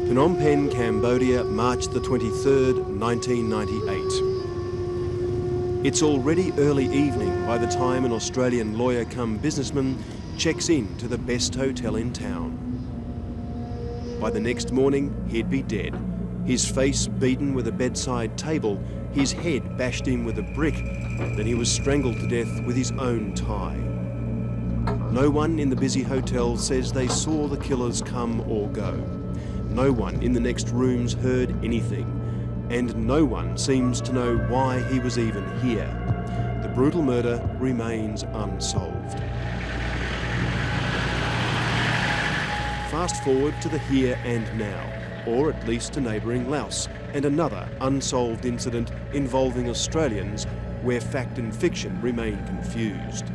Phnom Penh, Cambodia, March the 23rd, 1998. It's already early evening by the time an Australian lawyer come businessman checks in to the best hotel in town. By the next morning, he'd be dead. His face beaten with a bedside table, his head bashed in with a brick, then he was strangled to death with his own tie. No one in the busy hotel says they saw the killers come or go. No one in the next rooms heard anything, and no one seems to know why he was even here. The brutal murder remains unsolved. Fast forward to the here and now, or at least to neighbouring Laos, and another unsolved incident involving Australians where fact and fiction remain confused.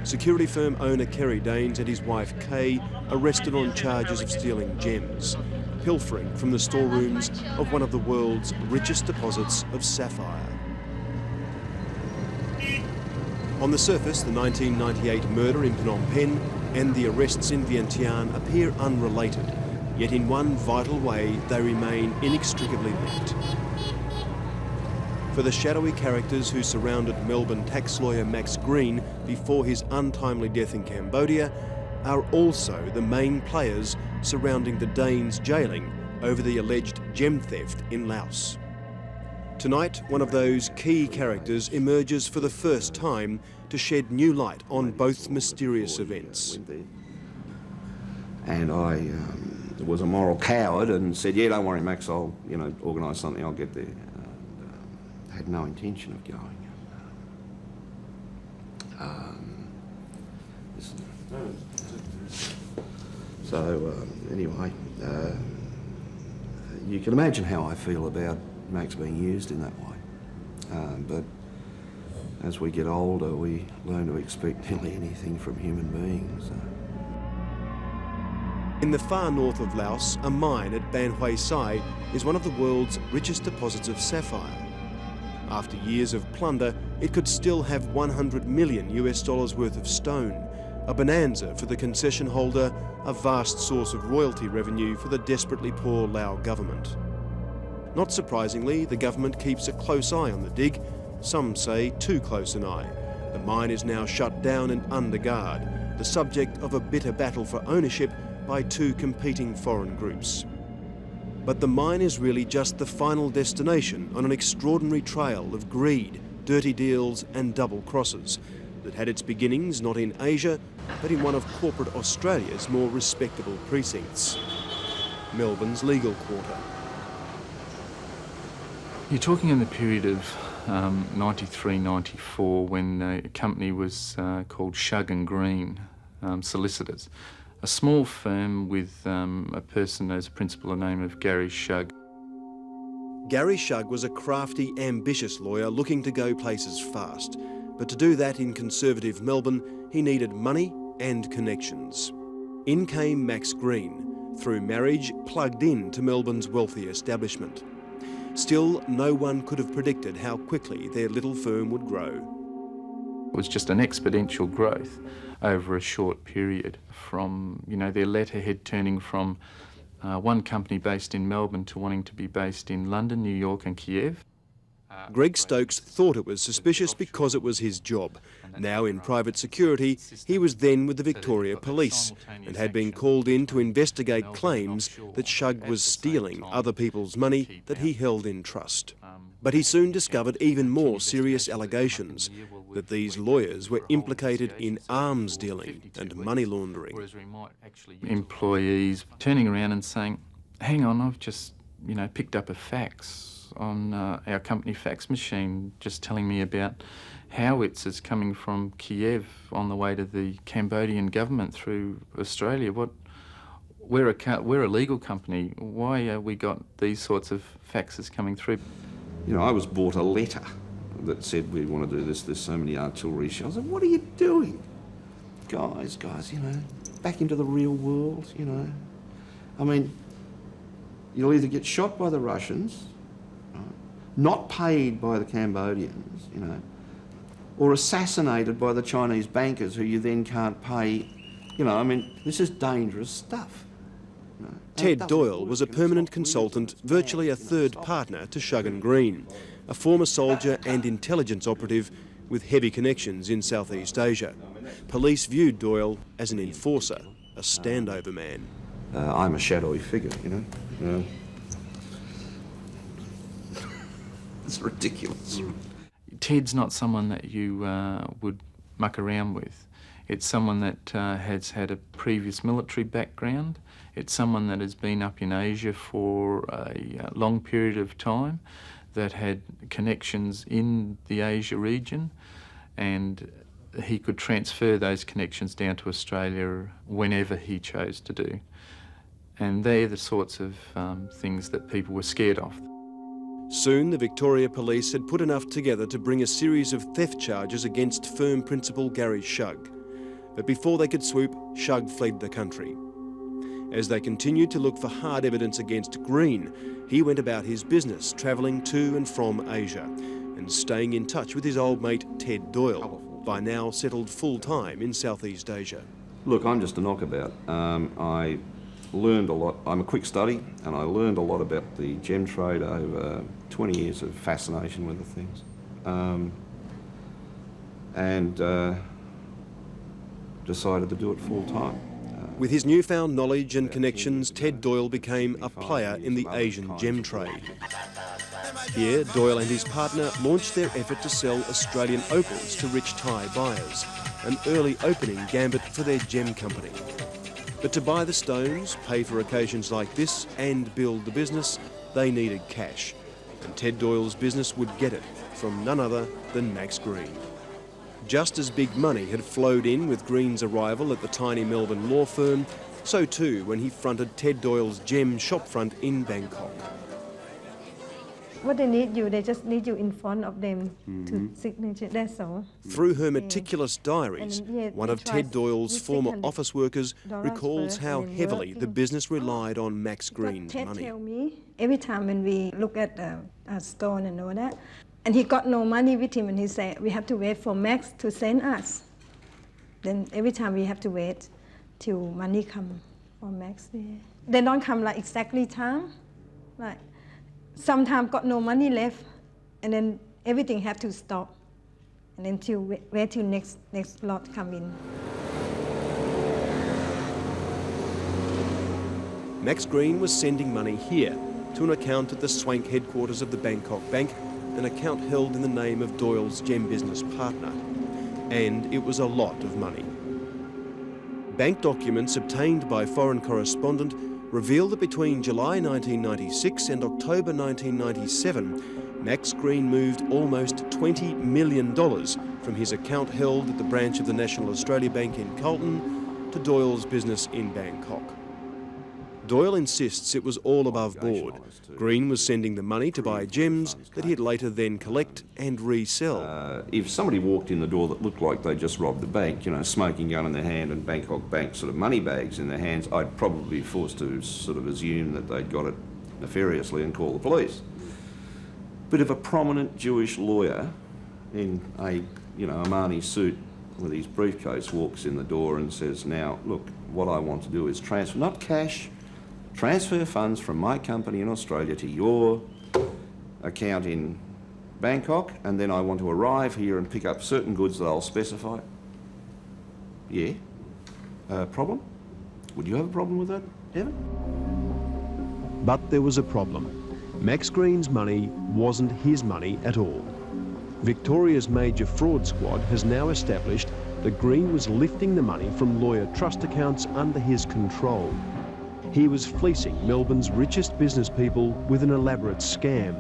Security firm owner Kerry Danes and his wife Kay arrested on charges of stealing gems, pilfering from the storerooms of one of the world's richest deposits of sapphire. On the surface, the 1998 murder in Phnom Penh and the arrests in Vientiane appear unrelated, yet in one vital way they remain inextricably linked. For the shadowy characters who surrounded Melbourne tax lawyer Max Green before his untimely death in Cambodia are also the main players surrounding the Danes jailing over the alleged gem theft in Laos. Tonight, one of those key characters emerges for the first time to shed new light on both mysterious events. And I was a moral coward and said, yeah, don't worry, Max, I'll organise something, I'll get there. Had no intention of going. Anyway, you can imagine how I feel about Max being used in that way. But as we get older, we learn to expect nearly anything from human beings. In the far north of Laos, a mine at Ban Hoi Sai is one of the world's richest deposits of sapphire. After years of plunder, it could still have $100 million worth of stone, a bonanza for the concession holder, a vast source of royalty revenue for the desperately poor Lao government. Not surprisingly, the government keeps a close eye on the dig, some say too close an eye. The mine is now shut down and under guard, the subject of a bitter battle for ownership by two competing foreign groups. But the mine is really just the final destination on an extraordinary trail of greed, dirty deals and double crosses that had its beginnings not in Asia, but in one of corporate Australia's more respectable precincts, Melbourne's legal quarter. You're talking in the period of 93, 94, when a company was called Shug and Green Solicitors. A small firm with a person as a principal, the name of Gary Shug. Gary Shug was a crafty, ambitious lawyer looking to go places fast. But to do that in conservative Melbourne, he needed money and connections. In came Max Green, through marriage plugged in to Melbourne's wealthy establishment. Still, no one could have predicted how quickly their little firm would grow. It was just an exponential growth over a short period from, their letterhead turning from one company based in Melbourne to wanting to be based in London, New York and Kiev. Greg Stokes thought it was suspicious because it was his job. Now in private security, he was then with the Victoria Police and had been called in to investigate claims that Shug was stealing other people's money that he held in trust. But he soon discovered even more serious allegations that these lawyers were implicated in arms dealing and money laundering. Employees turning around and saying, hang on, I've just, picked up a fax on our company fax machine, just telling me about howitzers coming from Kiev on the way to the Cambodian government through Australia. We're a legal company. Why we got these sorts of faxes coming through? I was brought a letter that said we want to do this, there's so many artillery shells. I said, what are you doing? Guys, back into the real world, I mean, you'll either get shot by the Russians, not paid by the Cambodians, or assassinated by the Chinese bankers who you then can't pay. This is dangerous stuff. Ted Doyle was a permanent consultant, virtually a third partner to Shug and Green, a former soldier and intelligence operative with heavy connections in Southeast Asia. Police viewed Doyle as an enforcer, a standover man. I'm a shadowy figure, you know. It's ridiculous. Ted's not someone that you would muck around with. It's someone that has had a previous military background. It's someone that has been up in Asia for a long period of time, that had connections in the Asia region, and he could transfer those connections down to Australia whenever he chose to do. And they're the sorts of things that people were scared of. Soon the Victoria Police had put enough together to bring a series of theft charges against firm principal Gary Shug. But before they could swoop, Shug fled the country. As they continued to look for hard evidence against Green, he went about his business, travelling to and from Asia and staying in touch with his old mate Ted Doyle, by now settled full-time in Southeast Asia. Look, I'm just a knockabout. I learned a lot. I'm a quick study, and I learned a lot about the gem trade over 20 years of fascination with the things. And decided to do it full-time. With his newfound knowledge and connections, Ted Doyle became a player in the Asian gem trade. Here, Doyle and his partner launched their effort to sell Australian opals to rich Thai buyers, an early opening gambit for their gem company. But to buy the stones, pay for occasions like this and build the business, they needed cash. And Ted Doyle's business would get it from none other than Max Green. Just as big money had flowed in with Green's arrival at the tiny Melbourne law firm, so too when he fronted Ted Doyle's gem shopfront in Bangkok. What they need you, they just need you in front of them to signature, that's all. Through her meticulous diaries, one of Ted Doyle's former office workers recalls how heavily the business relied on Max Green's Ted money. tell me, every time when we look at a stone and all that, and he got no money with him, and he said, we have to wait for Max to send us. Then every time we have to wait till money come from Max. They don't come like exactly time. Like sometimes got no money left, and then everything have to stop. And then wait till next lot come in. Max Green was sending money here to an account at the swank headquarters of the Bangkok Bank, an account held in the name of Doyle's gem business partner. And it was a lot of money. Bank documents obtained by foreign correspondent reveal that between July 1996 and October 1997, Max Green moved almost $20 million from his account held at the branch of the National Australia Bank in Carlton to Doyle's business in Bangkok. Doyle insists it was all above board. Green was sending the money to buy gems that he'd later then collect and resell. If somebody walked in the door that looked like they just robbed the bank, you know, smoking gun in their hand and Bangkok Bank sort of money bags in their hands, I'd probably be forced to sort of assume that they'd got it nefariously and call the police. But if a prominent Jewish lawyer in a, Armani suit with his briefcase walks in the door and says, now, look, what I want to do is transfer, not cash, transfer funds from my company in Australia to your account in Bangkok, and then I want to arrive here and pick up certain goods that I'll specify. Yeah. Problem? Would you have a problem with that, Evan? But there was a problem. Max Green's money wasn't his money at all. Victoria's major fraud squad has now established that Green was lifting the money from lawyer trust accounts under his control. He was fleecing Melbourne's richest business people with an elaborate scam,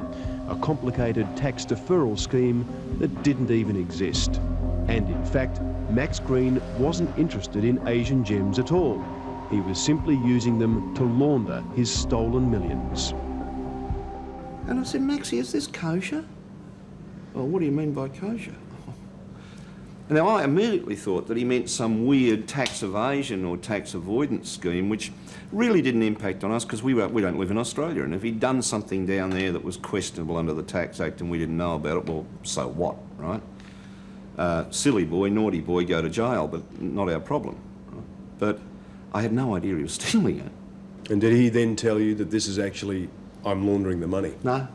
a complicated tax deferral scheme that didn't even exist. And in fact, Max Green wasn't interested in Asian gems at all. He was simply using them to launder his stolen millions. And I said, Maxie, is this kosher? Well, what do you mean by kosher? Now, I immediately thought that he meant some weird tax evasion or tax avoidance scheme, which really didn't impact on us because we don't live in Australia. And if he'd done something down there that was questionable under the Tax Act and we didn't know about it, well, so what, right? Silly boy, naughty boy, go to jail, but not our problem. Right? But I had no idea he was stealing it. And did he then tell you that this is actually, I'm laundering the money? No.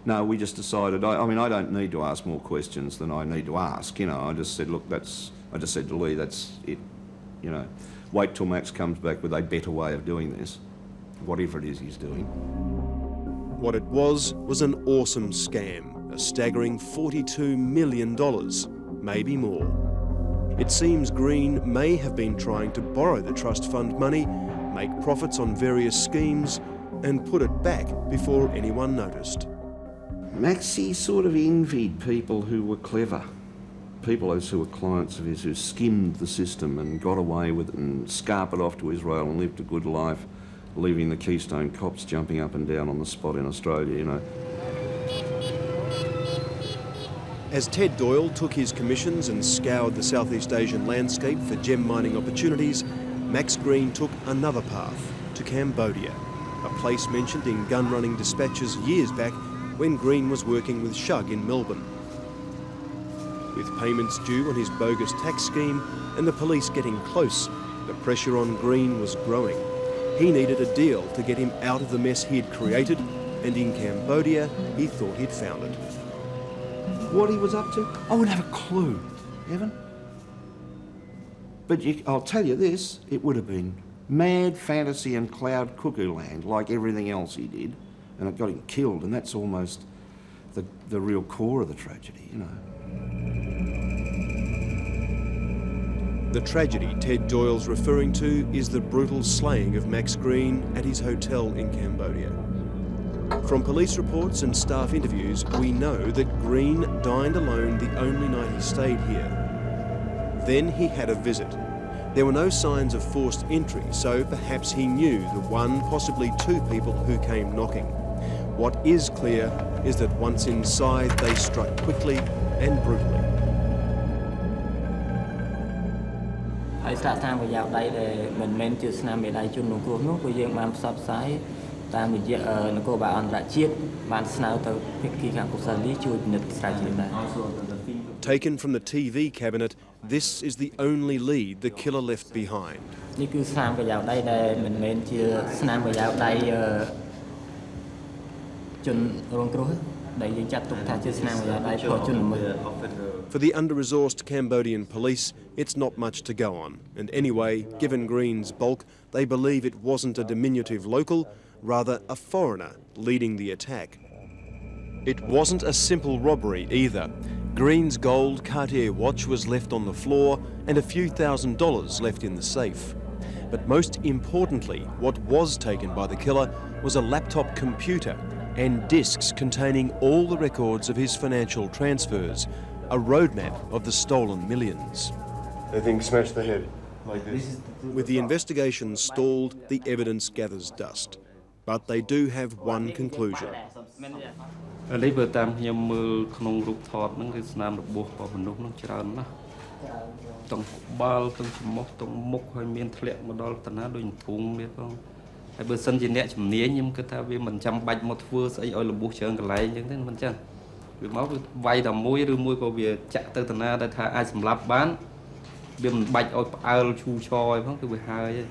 No, we just decided, I mean, I don't need to ask more questions than I need to ask, you know. I just said, look, I just said to Lee, that's it, you know. Wait till Max comes back with a better way of doing this, whatever it is he's doing. What it was an awesome scam, a staggering $42 million, maybe more. It seems Green may have been trying to borrow the trust fund money, make profits on various schemes, and put it back before anyone noticed. Maxie sort of envied people who were clever, people who were clients of his who skimmed the system and got away with it and scarpered off to Israel and lived a good life, leaving the Keystone cops jumping up and down on the spot in Australia, you know. As Ted Doyle took his commissions and scoured the Southeast Asian landscape for gem mining opportunities, Max Green took another path to Cambodia, a place mentioned in gun-running dispatches years back when Green was working with Shug in Melbourne. With payments due on his bogus tax scheme and the police getting close, the pressure on Green was growing. He needed a deal to get him out of the mess he'd created, and in Cambodia, he thought he'd found it. What he was up to, I wouldn't have a clue, Evan. But I'll tell you this, it would have been mad fantasy and cloud cuckoo land like everything else he did, and it got him killed, and that's almost the real core of the tragedy, you know. The tragedy Ted Doyle's referring to is the brutal slaying of Max Green at his hotel in Cambodia. From police reports and staff interviews, we know that Green dined alone the only night he stayed here. Then he had a visit. There were no signs of forced entry, so perhaps he knew the one, possibly two people who came knocking. What is clear is that once inside, they struck quickly and brutally. ហើយស្លាកស្នាមប្រយោគដៃដែលមិនមែនជាស្នាមមេដៃជនរងគ្រោះនោះគឺយើងបានផ្សព្វផ្សាយតាមរយៈនគរបាលអន្តរជាតិបានស្នើទៅភាគីខាងអូស្ត្រាលីជួយពិនិត្យស្រាវជ្រាវដែរ Taken from the TV cabinet, this is the only lead the killer left behind. នេះគឺស្នាមប្រយោគដៃដែលមិនមែនជាស្នាមប្រយោគដៃជនរងគ្រោះដែលយើងចាត់ទុកថាជាស្នាមប្រយោគដៃរបស់ជនល្មើស For the under-resourced Cambodian police, it's not much to go on. And anyway, given Green's bulk, they believe it wasn't a diminutive local, rather a foreigner leading the attack. It wasn't a simple robbery either. Green's gold Cartier watch was left on the floor and a few $1,000s left in the safe. But most importantly, what was taken by the killer was a laptop computer and discs containing all the records of his financial transfers, a roadmap of the stolen millions. The thing smashed the head like this. With the investigation stalled, the evidence gathers dust. But they do have one conclusion. នេះបើតាមខ្ញុំមើលក្នុងរូបថតហ្នឹងគឺស្នាមរបួសរបស់មនុស្សហ្នឹងច្រើនណាស់ទាំងក្បាលទាំងច្រមុះទាំងមុខហើយមានធ្លាក់មកដល់តាណាដូចធុងទៀតផងហើយបើសិនជាអ្នកជំនាញខ្ញុំគិតថាវាមិនចាំបាច់មកធ្វើស្អីឲ្យរបួសច្រើនកន្លែងអញ្ចឹងទេមិនចឹងវាមកវាវាយតែមួយឬមួយក៏វាចាក់ទៅតាណាដែលថាអាចសម្លាប់បានវាមិនបាច់ឲ្យផ្អើលឈូឆយផងគឺវាហើយឯង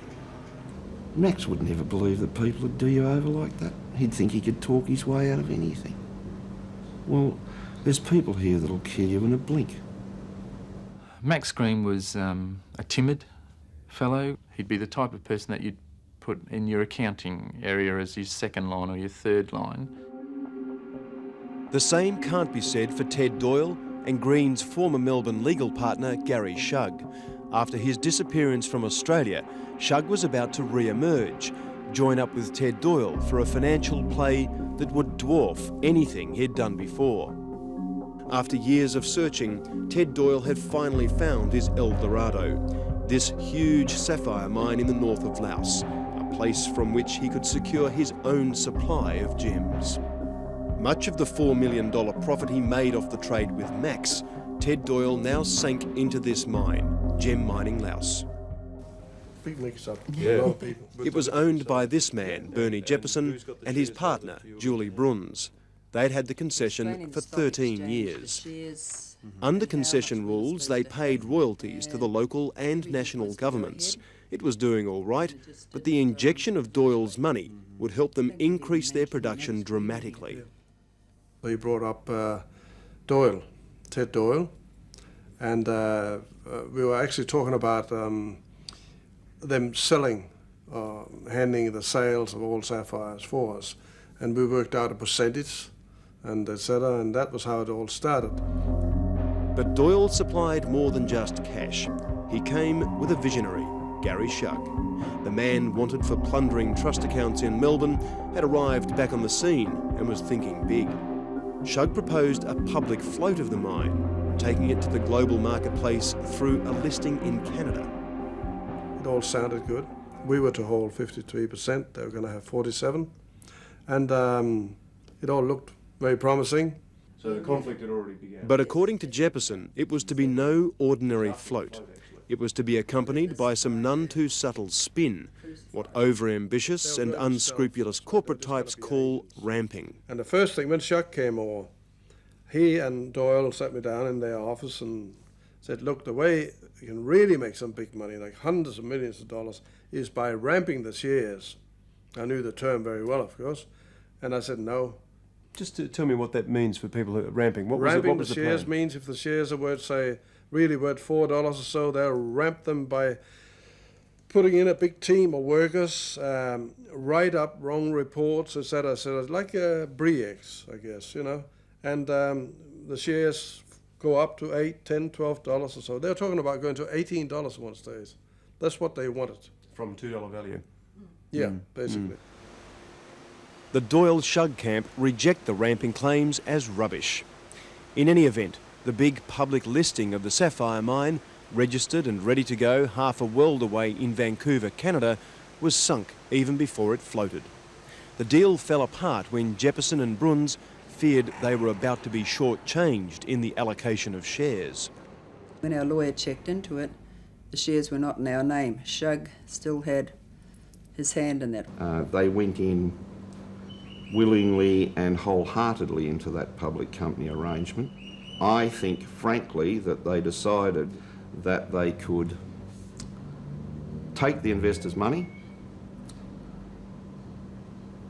Max would never believe that people would do you over like that. He'd think he could talk his way out of anything. Well, there's people here that'll kill you in a blink. Max Green was a timid fellow. He'd be the type of person that you'd put in your accounting area as your second line or your third line. The same can't be said for Ted Doyle and Green's former Melbourne legal partner, Gary Shug. After his disappearance from Australia, Shug was about to re-emerge, join up with Ted Doyle for a financial play that would dwarf anything he'd done before. After years of searching, Ted Doyle had finally found his El Dorado, this huge sapphire mine in the north of Laos, a place from which he could secure his own supply of gems. Much of the $4 million profit he made off the trade with Max, Ted Doyle now sank into this mine, gem mining Laos. Big mix up. Yeah. It was owned by this man, Bernie Jepperson, and his partner, Julie Bruns. They'd had the concession for 13 years. Under concession rules, they paid royalties to the local and national governments. It was doing all right, but the injection of Doyle's money would help them increase their production dramatically. We brought up Doyle, Ted Doyle, and we were actually talking about them selling, handing the sales of all sapphires for us, and we worked out a percentage and etc., and that was how it all started. But Doyle supplied more than just cash. He came with a visionary, Gary Shug. The man wanted for plundering trust accounts in Melbourne had arrived back on the scene and was thinking big. Shug proposed a public float of the mine, taking it to the global marketplace through a listing in Canada. It all sounded good. We were to hold 53%, they were going to have 47%, and it all looked very promising. So the conflict had already begun. But according to Jefferson, it was to be no ordinary float. It was to be accompanied by some none too subtle spin, what over-ambitious and unscrupulous corporate types call ramping. And the first thing, when Shug came over, he and Doyle sat me down in their office and said, look, the way you can really make some big money, like hundreds of millions of dollars, is by ramping the shares. I knew the term very well, of course, and I said no. Just to tell me what that means for people who are ramping. Ramping the shares means if the shares are worth, say, really worth $4 or so, they'll ramp them by putting in a big team of workers, write up wrong reports, etc., like a Bre-X, I guess, you know, and the shares go up to $8, $10, $12 or so. They're talking about going to $18 one stage. That's what they wanted. From $2 value. Yeah, basically. The Doyle-Shug camp reject the ramping claims as rubbish. In any event, the big public listing of the sapphire mine, registered and ready to go half a world away in Vancouver, Canada, was sunk even before it floated. The deal fell apart when Jefferson and Bruns feared they were about to be short-changed in the allocation of shares. When our lawyer checked into it, the shares were not in our name. Shug still had his hand in that. They went in willingly and wholeheartedly into that public company arrangement. I think, frankly, that they decided that they could take the investors' money,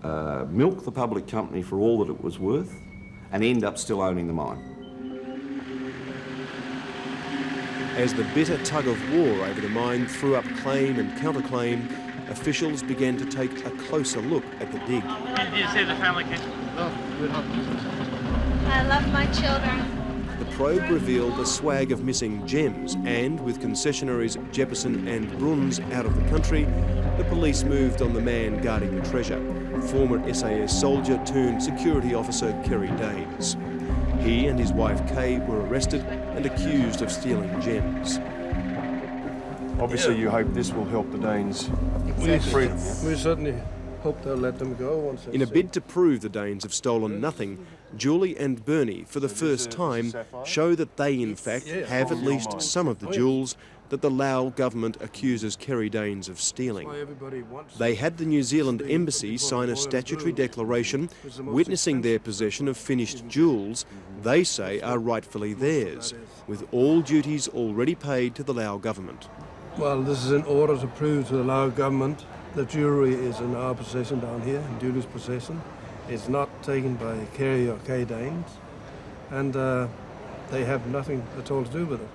milk the public company for all that it was worth, and end up still owning the mine. As the bitter tug of war over the mine threw up claim and counterclaim, officials began to take a closer look at the dig. Did you see the family kitchen? I love my children. The probe revealed a swag of missing gems, and with concessionaries Jefferson and Bruns out of the country, the police moved on the man guarding the treasure, former SAS soldier turned security officer Kerry Danes. He and his wife Kay were arrested and accused of stealing gems. Obviously, you hope this will help the Danes free them. We certainly hope they'll let them go once. In a bid to prove the Danes have stolen nothing, Julie and Bernie, for the first time, show that they in fact have at least some of the jewels that the Lao government accuses Kerry Danes of stealing. They had the New Zealand embassy sign a statutory declaration witnessing their possession of finished jewels they say are rightfully theirs, with all duties already paid to the Lao government. Well, this is in order to prove to the Lao government the jewellery is in our possession down here, in Julie's possession. It's not taken by Kerry or Kay Danes, and they have nothing at all to do with it.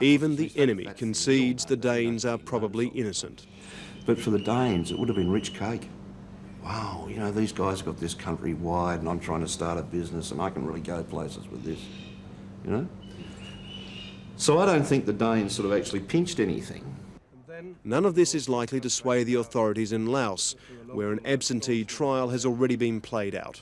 Even the enemy concedes the Danes are probably innocent. But for the Danes, it would have been rich cake. Wow, you know, these guys got this country wide and I'm trying to start a business and I can really go places with this, you know? So I don't think the Danes sort of actually pinched anything. None of this is likely to sway the authorities in Laos, where an absentee trial has already been played out.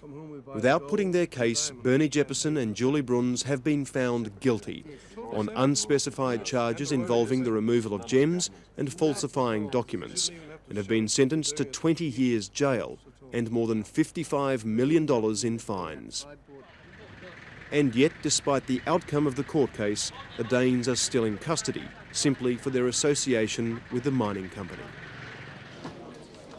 Without putting their case, Bernie Jefferson and Julie Bruns have been found guilty on unspecified charges involving the removal of gems and falsifying documents, and have been sentenced to 20 years jail and more than $55 million in fines. And yet, despite the outcome of the court case, the Danes are still in custody, simply for their association with the mining company.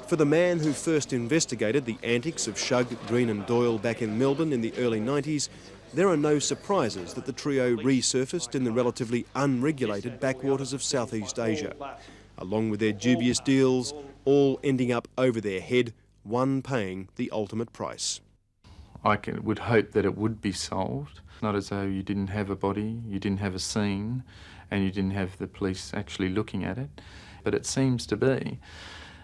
For the man who first investigated the antics of Shug, Green and Doyle back in Melbourne in the early 90s, There are no surprises that the trio resurfaced in the relatively unregulated backwaters of Southeast Asia, along with their dubious deals, all ending up over their head, one paying the ultimate price. Would hope that it would be solved, not as though you didn't have a body, you didn't have a scene, and you didn't have the police actually looking at it. But it seems to be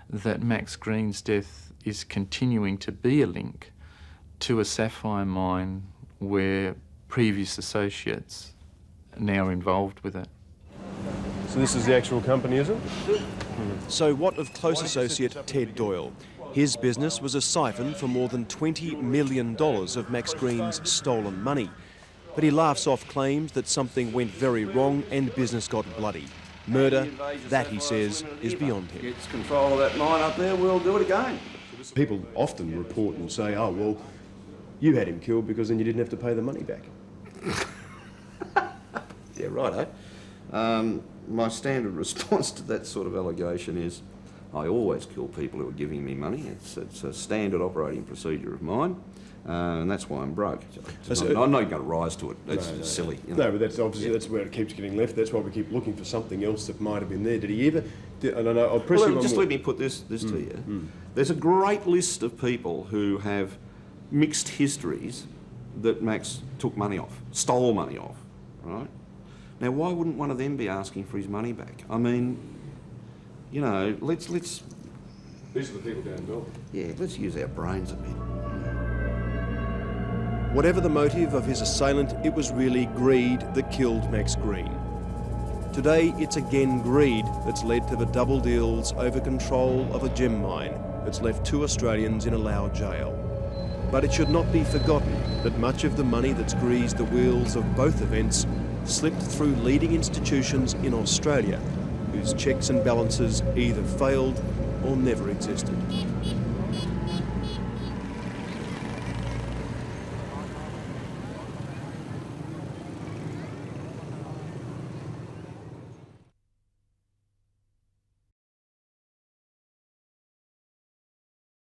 that Max Green's death is continuing to be a link to a sapphire mine where previous associates are now involved with it. So this is the actual company, is it? So what of close associate Ted Doyle? His business was a siphon for more than $20 million of Max Green's stolen money. But he laughs off claims that something went very wrong and business got bloody. Murder, that, he says, is beyond him. Gets control of that mine up there, we'll do it again. People often report and say, oh, well, you had him killed because then you didn't have to pay the money back. Yeah, right, my standard response to that sort of allegation is I always kill people who are giving me money. It's a standard operating procedure of mine, and that's why I'm broke. I'm not going to rise to it. It's silly. You know? No, but that's obviously that's where it keeps getting left. That's why we keep looking for something else that might have been there. Did he ever? I don't know. I'll press you. Just let me put this to you. There's a great list of people who have mixed histories that Max took money off, stole money off, right? Now, why wouldn't one of them be asking for his money back? I mean, you know, let's. These are the people down Melbourne. Yeah, let's use our brains a bit. Whatever the motive of his assailant, it was really greed that killed Max Green. Today, it's again greed that's led to the double deals over control of a gem mine that's left 2 Australians in a Lao jail. But it should not be forgotten that much of the money that's greased the wheels of both events slipped through leading institutions in Australia, whose checks and balances either failed or never existed.